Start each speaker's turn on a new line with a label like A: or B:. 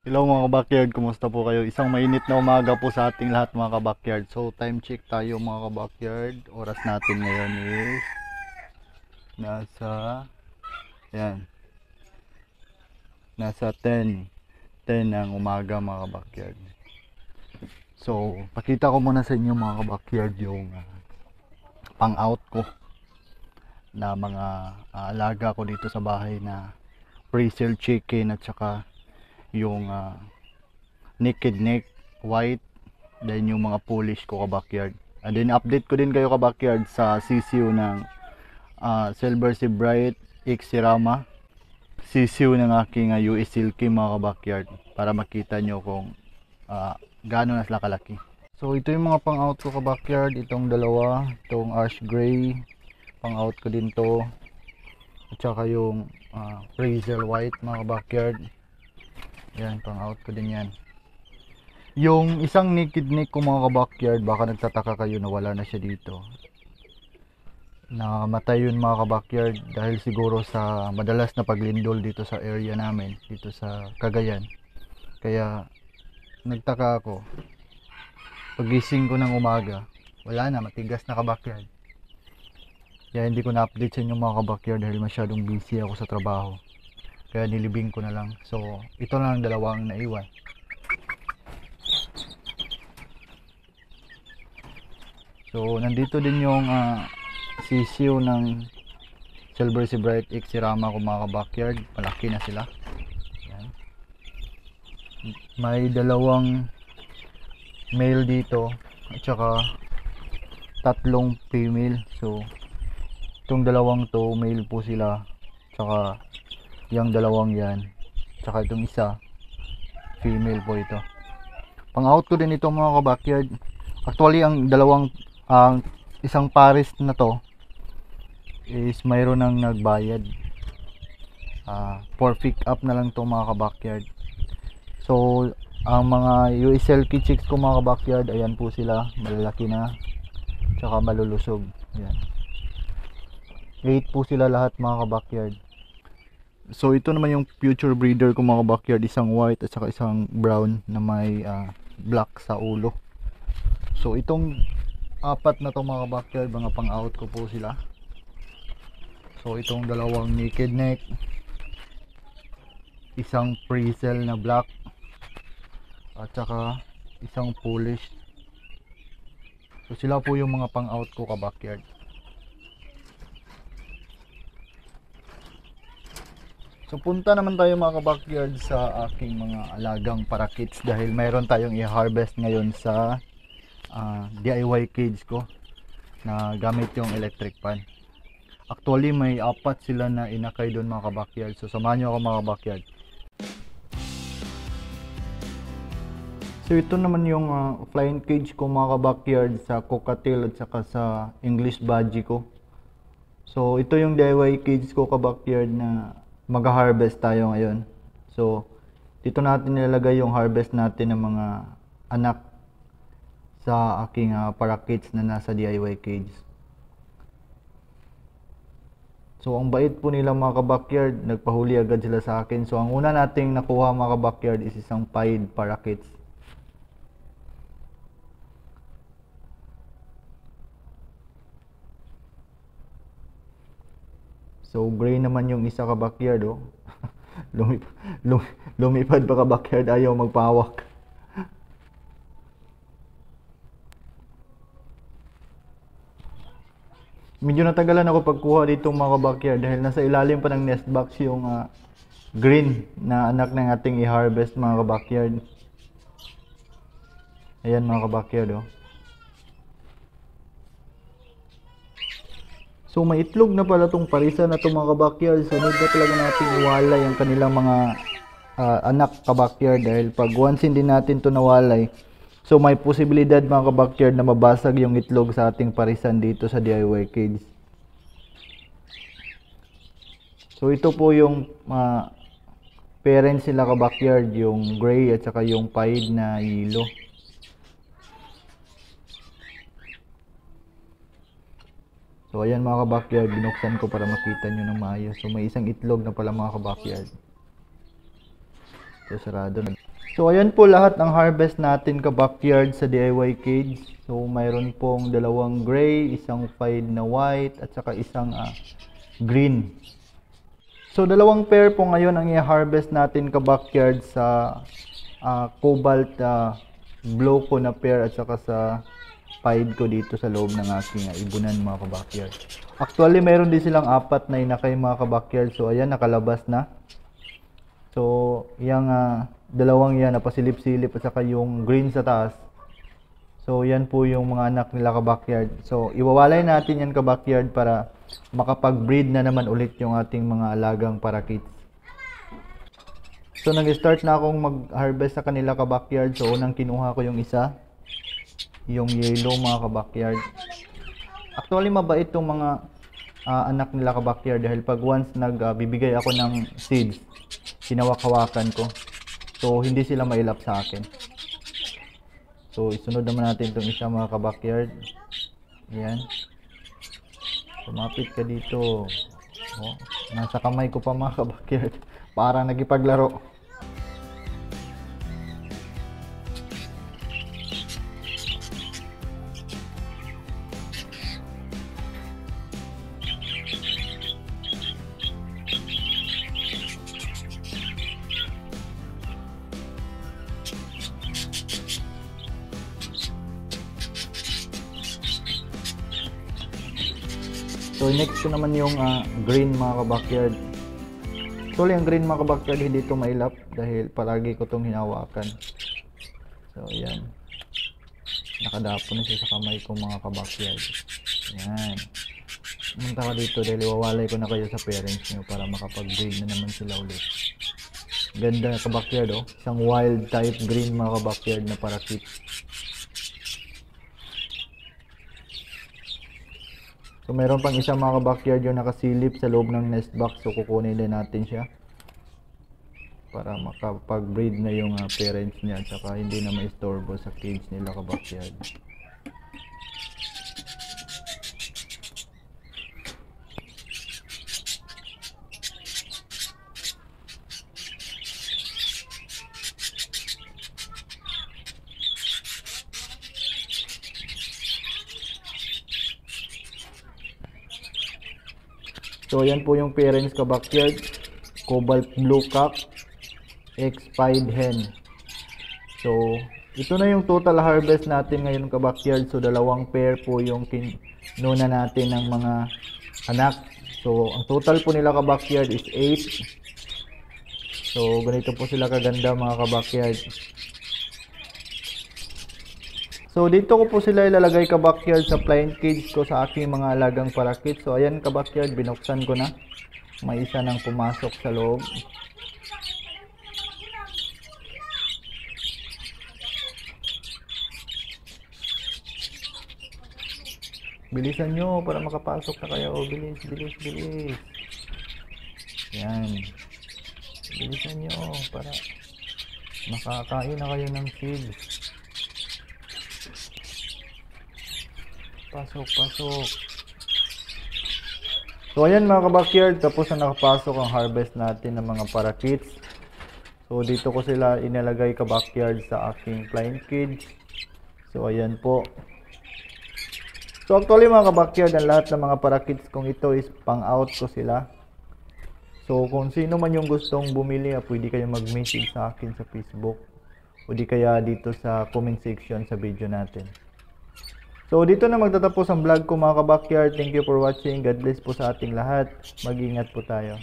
A: Hello mga kabakyard, kumusta po kayo? Isang mainit na umaga po sa ating lahat mga kabakyard. So time check tayo mga kabakyard. Oras natin ngayon is nasa yan, nasa 10 ng umaga mga kabakyard. So pakita ko muna sa inyo mga kabakyard yung pang out ko na mga alaga ko dito sa bahay na pre-sale chicken at saka yung naked neck white, then yung mga Polish ko ka-backyard. And then update ko din kayo ka-backyard sa CCU ng Silver Sea Bright X Sirama, CCU ng aking US Silky mga ka-backyard, para makita nyo kung gaano na sila kalaki. So ito yung mga pang out ko ka-backyard, itong dalawa, itong ash gray, pang out ko din to, at saka yung Fraser white mga ka-backyard. Yan, pang out ko din yan. Yung isang naked neck ko mga ka-backyard, baka nagtataka kayo na wala na siya dito. Namatay yun mga ka-backyard dahil siguro sa madalas na paglindol dito sa area namin, dito sa Cagayan. Kaya nagtaka ako. Pagising ko ng umaga, wala na, matigas na ka-backyard. Kaya hindi ko na-update sa inyo mga ka-backyard dahil masyadong busy ako sa trabaho. Kaya nilibing ko na lang. So ito na lang dalawang naiwan. So nandito din yung sisiw ng Silver Sea Bright X Sirama ko mga ka-backyard. Malaki na sila. Yan. May dalawang male dito at saka tatlong female. So itong dalawang to male po sila, saka yung dalawang yan, saka itong isa female po ito. Pang out ko din ito mga ka-backyard. Actually ang dalawang isang pares na to is mayroon nang nagbayad for pick up na lang to mga ka-backyard. So ang mga USL chicks ko mga ka-backyard, ayan po sila, malalaki na tsaka malulusog. Ayan, 8 po sila lahat mga ka-backyard. So ito naman yung future breeder ko mga ka-backyard, isang white at saka isang brown na may black sa ulo. So itong apat na to mga ka-backyard, mga pang out ko po sila. So itong dalawang naked neck, isang pre-sale na black, at saka isang Polish. So sila po yung mga pang out ko ka-backyard. So punta naman tayo mga ka-backyard sa aking mga alagang parakits dahil mayroon tayong i-harvest ngayon sa DIY cage ko na gamit yung electric pan. Actually may apat sila na inakay doon mga ka-backyard. So samahan nyo ako mga ka-backyard. So ito naman yung flying cage ko mga ka-backyard sa cockatiel at saka sa English budgie ko. So ito yung DIY cage ko ka-backyard na mag-harvest tayo ngayon. So dito natin nilalagay yung harvest natin ng mga anak sa aking parakits na nasa DIY cage. So ang bait po nila mga ka-backyard, nagpahuli agad sila sa akin. So ang una nating nakuha mga ka-backyard is isang pied parakits. So gray naman yung isa ka-backyard oh. Lumipad pa ka-backyard, ayaw magpawak. Medyo natagalan ako pagkuha dito mga ka-backyard dahil nasa ilalim pa ng nest box yung green na anak ng ating i-harvest mga ka-backyard. Ayan mga ka-backyard oh. So may itlog na pala tong parisa na itong mga ka-backyard. So need na talaga natin iwalay ang kanilang mga anak ka-backyard dahil pag once hindi natin ito nawalay, so may posibilidad mga ka-backyard na mabasag yung itlog sa ating parisan dito sa DIY cage. So ito po yung parents nila ka-backyard, yung gray at saka yung pied na yellow. So ayan mga ka-backyard, binuksan ko para makita nyo ng maayos. So may isang itlog na pala mga ka-backyard. So, sarado na. So, ayan po lahat ng harvest natin ka-backyard sa DIY cage. So, mayroon pong dalawang gray, isang fade na white, at saka isang green. So, dalawang pair po ngayon ang i-harvest natin ka-backyard sa cobalt blow ko na pair at saka sa pied ko dito sa loob ng aking ibunan mga ka-backyard. Actually, mayroon din silang apat na inakay mga ka-backyard. So, ayan, nakalabas na. So, yung dalawang yan, napasilip-silip at saka yung green sa taas. So, yan po yung mga anak nila ka-backyard. So, iwawalay natin yan ka-backyard para makapag-breed na naman ulit yung ating mga alagang parakeets. So, nag-start na akong mag-harvest sa kanila ka-backyard. So, unang kinuha ko yung isa. Yung yellow mga ka-backyard. Actually, mabait itong mga anak nila ka-backyard dahil pag once nagbibigay ako ng seeds, hinawak-hawakan ko. So, hindi sila mailap sa akin. So, isunod naman natin itong isa mga ka-backyard. Ayan. Sumapit ka dito. Oh, nasa kamay ko pa mga ka-backyard. Parang nagipaglaro. So, next ko naman yung green mga ka-backyard. Actually, ang green mga ka-backyard hindi ito mailap dahil palagi ko itong hinawakan. So, ayan. Nakadapo na siya sa kamay ko mga ka-backyard. Ayan. Pumunta ka dito dahil iwawalay ko na kayo sa parents nyo para makapag-breed na naman sila ulit. Ganda ka-backyard oh. Isang wild type green mga ka-backyard na parakeet. So, meron pang isang mga backyard yung nakasilip sa loob ng nest box. So, kukunin din natin siya para makapag-breed na yung parents niya at saka hindi na maistorbo sa cage nila ka-backyard. So, ayan po yung parents ka-backyard. Cobalt Blue Cock, X-Pied Hen. So, ito na yung total harvest natin ngayon ka-backyard. So, dalawang pair po yung kinuna natin ng mga anak. So, ang total po nila ka-backyard is 8. So, ganito po sila kaganda mga ka-backyard. So, dito ko po sila ilalagay ka-backyard sa plain cage ko sa aking mga alagang parakeet. So, ayan ka-backyard, binuksan ko na. May isa nang pumasok sa loob. Bilisan nyo para makapasok na kayo. Bilis, bilis, bilis. Ayan. Bilisan nyo para makakain na kayo ng seeds. Pasok, pasok. So, ayan mga ka-backyard, tapos na nakapasok ang harvest natin ng mga parakeets. So, dito ko sila inalagay ka-backyard sa aking plain cage. So, ayan po. So, actually mga ka-backyard, ang lahat ng mga parakeets kong ito is pang-out ko sila. So, kung sino man yung gustong bumili, pwede kayo mag-message sa akin sa Facebook. O di kaya dito sa comment section sa video natin. So, dito na magtatapos ang vlog ko mga ka-backyard. Thank you for watching. God bless po sa ating lahat. Mag-ingat po tayo.